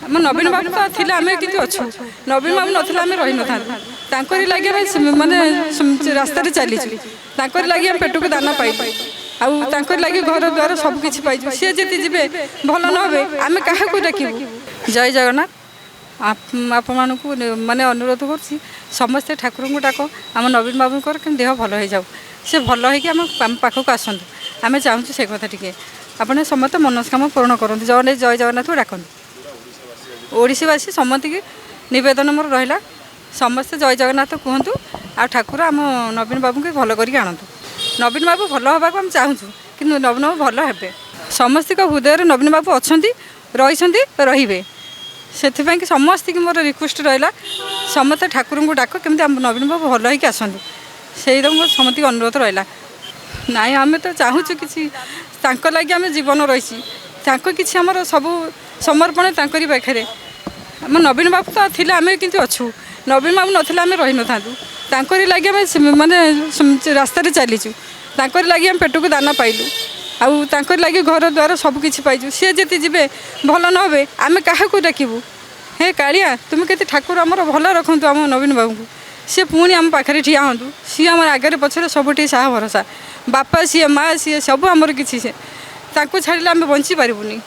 आम नवीन बाबू तो थे आम कि अच्छु नवीन बाबू ना आम रही ना लगे माने रास्त चलीचु लगे आम पेट को दाना पाइबू आउर लगे घर द्वार सबकि पाइबू सी जी जी भल न हे आम क्या डाकबू। जय जगन्नाथ आप माने अनुरोध कर समस्ते ठाकुर को डाक आम नवीन बाबू के देह भल हो जाऊ सी भल होम पाखक आसतु आम चाहूँ से कथा टी आपने समस्त मनस्काम पूर्ण करूँ जय जगन्नाथ को डाकतु ओडिशावासी समस्त की नवेदन मोर रहा समस्ते जय जगन्नाथ कहतु आ ठाकुर आम नवीन बाबू के भल कर आणतु नवीन बाबू भल हाँ आम चाहूँ कि नवीन बाबू भल हे समस्त हृदय नवीन बाबू अच्छा रही रे से समस्त की मोर रिक्वेस्ट रहा समस्त ठाकुर को डाक केमती आम नवीन बाबू भल होकर आसतु से मोर समस्त अनुरोध रहा नाई आम तो चाहूँ कि लगे आम जीवन रही कि आमर सब समर्पण तांकरी पाखे आम नवीन बाबू तो थे आम कि अच्छु नवीन बाबू ना आम रही ना लगे आम माने रास्त चलीचु लगे आम पेट को दाना पाइलु आउर लगे घर द्वार सबकि पाइबू सी जी जी भल न हे आम क्या डाकबू। हे कालिया तुम के ठाकुर आमर भल रखु आम नवीन बाबू को सी पुणी आम पाखे ठिया हूँ सी आम आगे पछे सबुठी साहा भरोसा बापा सी माँ सी सब आमर किसी से छाड़े आम बंची पारूनी।